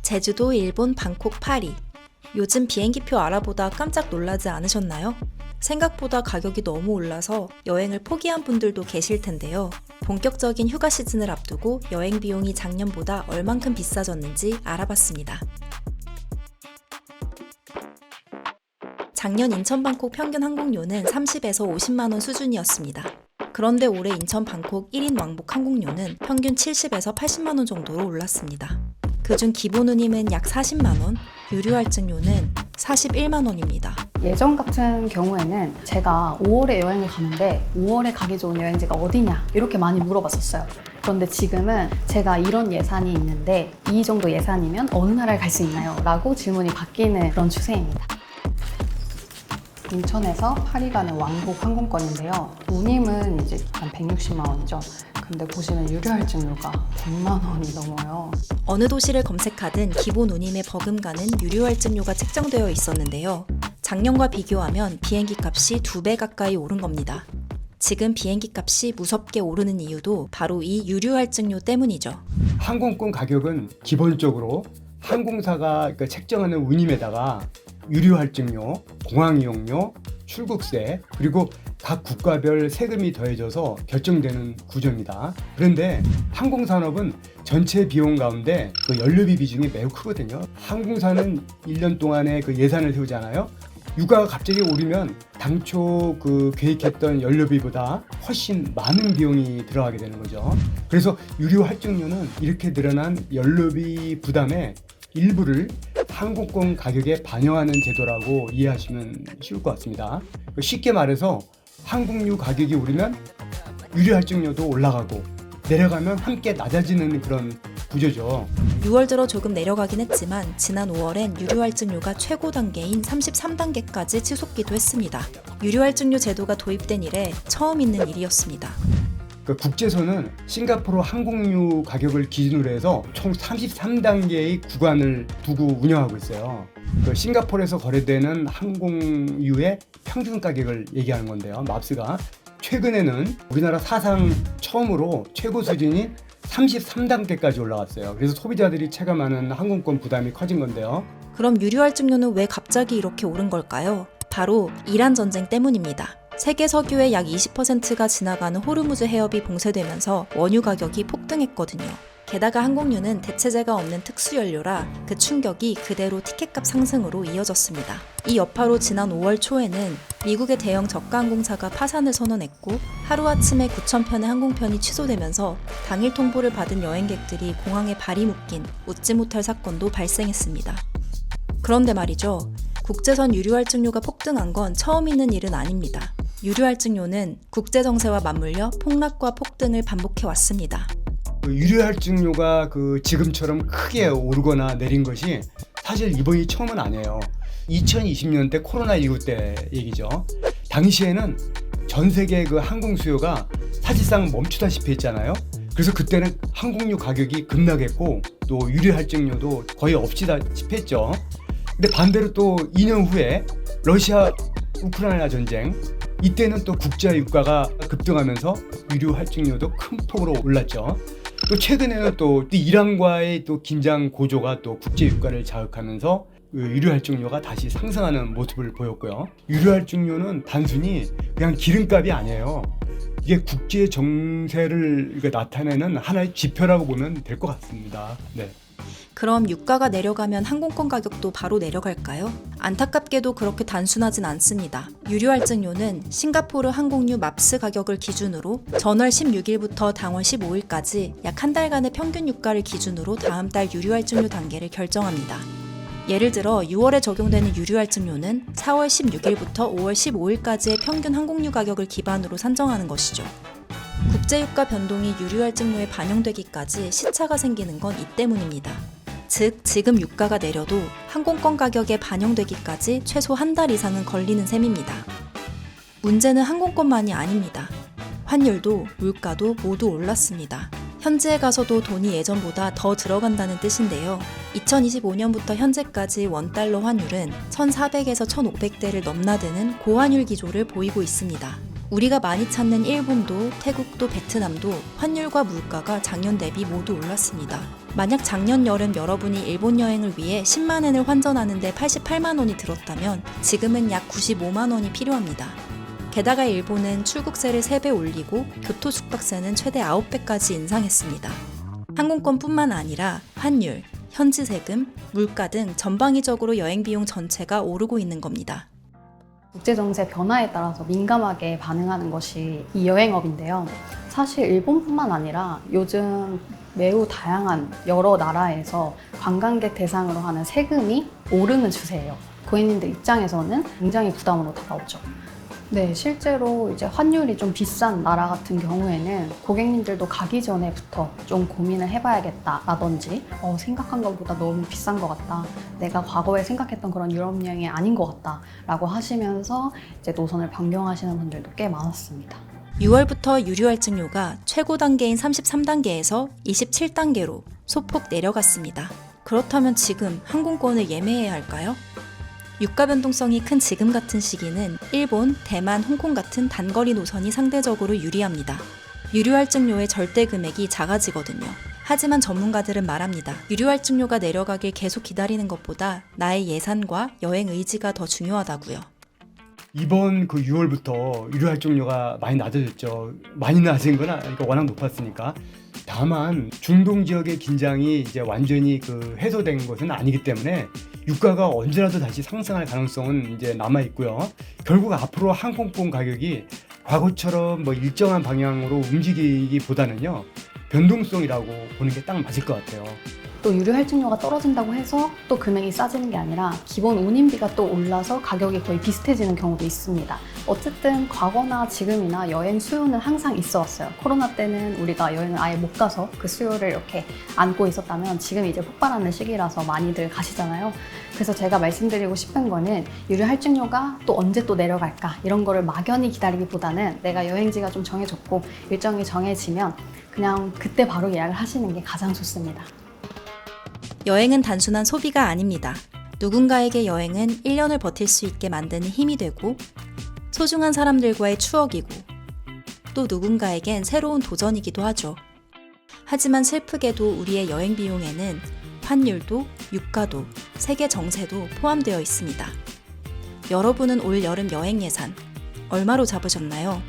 제주도, 일본, 방콕, 파리. 요즘 비행기표 알아보다 깜짝 놀라지 않으셨나요? 생각보다 가격이 너무 올라서 여행을 포기한 분들도 계실 텐데요. 본격적인 휴가 시즌을 앞두고 여행 비용이 작년보다 얼만큼 비싸졌는지 알아봤습니다. 작년 인천 방콕 평균 항공료는 30에서 50만 원 수준이었습니다. 그런데 올해 인천 방콕 1인 왕복 항공료는 평균 70에서 80만 원 정도로 올랐습니다. 그중 기본 운임은 약 40만 원, 유류 할증료는 41만 원입니다. 예전 같은 경우에는 제가 5월에 여행을 가는데 5월에 가기 좋은 여행지가 어디냐 이렇게 많이 물어봤었어요. 그런데 지금은 제가 이런 예산이 있는데 이 정도 예산이면 어느 나라에 갈 수 있나요? 라고 질문이 바뀌는 그런 추세입니다. 인천에서 파리 가는 왕복 항공권인데요. 운임은 이제 한 160만 원이죠. 근데 보시면 유류 할증료가 100만 원이 넘어요. 어느 도시를 검색하든 기본 운임에 버금가는 유류 할증료가 책정되어 있었는데요. 작년과 비교하면 비행기 값이 2배 가까이 오른 겁니다. 지금 비행기 값이 무섭게 오르는 이유도 바로 이 유류 할증료 때문이죠. 항공권 가격은 기본적으로 항공사가 책정하는 운임에다가 유류 할증료, 공항 이용료, 출국세, 그리고 각 국가별 세금이 더해져서 결정되는 구조입니다. 그런데 항공산업은 전체 비용 가운데 그 연료비 비중이 매우 크거든요. 항공사는 1년 동안에 그 예산을 세우잖아요. 유가가 갑자기 오르면 당초 그 계획했던 연료비보다 훨씬 많은 비용이 들어가게 되는 거죠. 그래서 유류 할증료는 이렇게 늘어난 연료비 부담의 일부를 항공권 가격에 반영하는 제도라고 이해하시면 쉬울 것 같습니다. 쉽게 말해서 항공유 가격이 오르면 유류 할증료도 올라가고 내려가면 함께 낮아지는 그런 구조죠. 6월 들어 조금 내려가긴 했지만 지난 5월엔 유류 할증료가 최고 단계인 33단계까지 치솟기도 했습니다. 유류 할증료 제도가 도입된 이래 처음 있는 일이었습니다. 국제선은 싱가포르 항공유 가격을 기준으로 해서 총 33단계의 구간을 두고 운영하고 있어요. 싱가포르에서 거래되는 항공유의 평균 가격을 얘기하는 건데요. 맙스가 최근에는 우리나라 사상 처음으로 최고 수준인 33단계까지 올라갔어요. 그래서 소비자들이 체감하는 항공권 부담이 커진 건데요. 그럼 유류 할증료는 왜 갑자기 이렇게 오른 걸까요? 바로 이란 전쟁 때문입니다. 세계 석유의 약 20%가 지나가는 호르무즈 해협이 봉쇄되면서 원유 가격이 폭등했거든요. 게다가 항공유는 대체재가 없는 특수연료라 그 충격이 그대로 티켓값 상승으로 이어졌습니다. 이 여파로 지난 5월 초에는 미국의 대형 저가 항공사가 파산을 선언했고 하루아침에 9,000편의 항공편이 취소되면서 당일 통보를 받은 여행객들이 공항에 발이 묶인 웃지 못할 사건도 발생했습니다. 그런데 말이죠. 국제선 유류 할증료가 폭등한 건 처음 있는 일은 아닙니다. 유류 할증료는 국제 정세와 맞물려 폭락과 폭등을 반복해 왔습니다. 유류 할증료가 지금처럼 크게 오르거나 내린 것이 사실 이번이 처음은 아니에요. 2020년대 코로나19 때 얘기죠. 당시에는 전 세계 항공 수요가 사실상 멈추다시피 했잖아요. 그래서 그때는 항공유 가격이 급락했고 또 유류 할증료도 거의 없이다시피 했죠. 근데 반대로 또 2년 후에 러시아 우크라이나 전쟁, 이때는 또 국제 유가가 급등하면서 유류 할증료도 큰 폭으로 올랐죠. 또 최근에는 또 이란과의 또 긴장 고조가 또 국제 유가를 자극하면서 유류 할증료가 다시 상승하는 모습을 보였고요. 유류 할증료는 단순히 그냥 기름값이 아니에요. 이게 국제 정세를 나타내는 하나의 지표라고 보면 될 것 같습니다. 네. 그럼 유가가 내려가면 항공권 가격도 바로 내려갈까요? 안타깝게도 그렇게 단순하진 않습니다. 유류 할증료는 싱가포르 항공유 맙스 가격을 기준으로 전월 16일부터 당월 15일까지 약 한 달간의 평균 유가를 기준으로 다음 달 유류 할증료 단계를 결정합니다. 예를 들어 6월에 적용되는 유류 할증료는 4월 16일부터 5월 15일까지의 평균 항공유 가격을 기반으로 산정하는 것이죠. 국제유가 변동이 유류 할증료에 반영되기까지 시차가 생기는 건 이 때문입니다. 즉, 지금 유가가 내려도 항공권 가격에 반영되기까지 최소 한 달 이상은 걸리는 셈입니다. 문제는 항공권만이 아닙니다. 환율도 물가도 모두 올랐습니다. 현지에 가서도 돈이 예전보다 더 들어간다는 뜻인데요. 2025년부터 현재까지 원달러 환율은 1,400에서 1,500대를 넘나드는 고환율 기조를 보이고 있습니다. 우리가 많이 찾는 일본도 태국도 베트남도 환율과 물가가 작년 대비 모두 올랐습니다. 만약 작년 여름 여러분이 일본 여행을 위해 10만 엔을 환전하는데 88만 원이 들었다면 지금은 약 95만 원이 필요합니다. 게다가 일본은 출국세를 3배 올리고 교토 숙박세는 최대 9배까지 인상했습니다. 항공권뿐만 아니라 환율, 현지 세금, 물가 등 전방위적으로 여행 비용 전체가 오르고 있는 겁니다. 국제정세 변화에 따라서 민감하게 반응하는 것이 이 여행업인데요. 사실 일본뿐만 아니라 요즘 매우 다양한 여러 나라에서 관광객 대상으로 하는 세금이 오르는 추세예요. 고객님들 입장에서는 굉장히 부담으로 다가오죠. 네, 실제로 이제 환율이 좀 비싼 나라 같은 경우에는 고객님들도 가기 전에부터 좀 고민을 해봐야겠다라든지 생각한 것보다 너무 비싼 것 같다. 내가 과거에 생각했던 그런 유럽 여행이 아닌 것 같다라고 하시면서 이제 노선을 변경하시는 분들도 꽤 많았습니다. 6월부터 유류 할증료가 최고 단계인 33단계에서 27단계로 소폭 내려갔습니다. 그렇다면 지금 항공권을 예매해야 할까요? 유가 변동성이 큰 지금 같은 시기는 일본, 대만, 홍콩 같은 단거리 노선이 상대적으로 유리합니다. 유류 할증료의 절대 금액이 작아지거든요. 하지만 전문가들은 말합니다. 유류 할증료가 내려가길 계속 기다리는 것보다 나의 예산과 여행 의지가 더 중요하다고요. 이번 그 6월부터 유류 할증료가 많이 낮아졌죠. 많이 낮은 건 그러니까 워낙 높았으니까. 다만 중동 지역의 긴장이 이제 완전히 그 해소된 것은 아니기 때문에 유가가 언제라도 다시 상승할 가능성은 이제 남아 있고요. 결국 앞으로 항공권 가격이 과거처럼 뭐 일정한 방향으로 움직이기보다는요, 변동성이라고 보는 게 딱 맞을 것 같아요. 또 유류 할증료가 떨어진다고 해서 또 금액이 싸지는 게 아니라 기본 운임비가 또 올라서 가격이 거의 비슷해지는 경우도 있습니다. 어쨌든 과거나 지금이나 여행 수요는 항상 있어 왔어요. 코로나 때는 우리가 여행을 아예 못 가서 그 수요를 이렇게 안고 있었다면 지금 이제 폭발하는 시기라서 많이들 가시잖아요. 그래서 제가 말씀드리고 싶은 거는 유류 할증료가 또 언제 또 내려갈까 이런 거를 막연히 기다리기보다는 내가 여행지가 좀 정해졌고 일정이 정해지면 그냥 그때 바로 예약을 하시는 게 가장 좋습니다. 여행은 단순한 소비가 아닙니다. 누군가에게 여행은 1년을 버틸 수 있게 만드는 힘이 되고 소중한 사람들과의 추억이고 또 누군가에겐 새로운 도전이기도 하죠. 하지만 슬프게도 우리의 여행 비용에는 환율도 유가도 세계 정세도 포함되어 있습니다. 여러분은 올 여름 여행 예산 얼마로 잡으셨나요?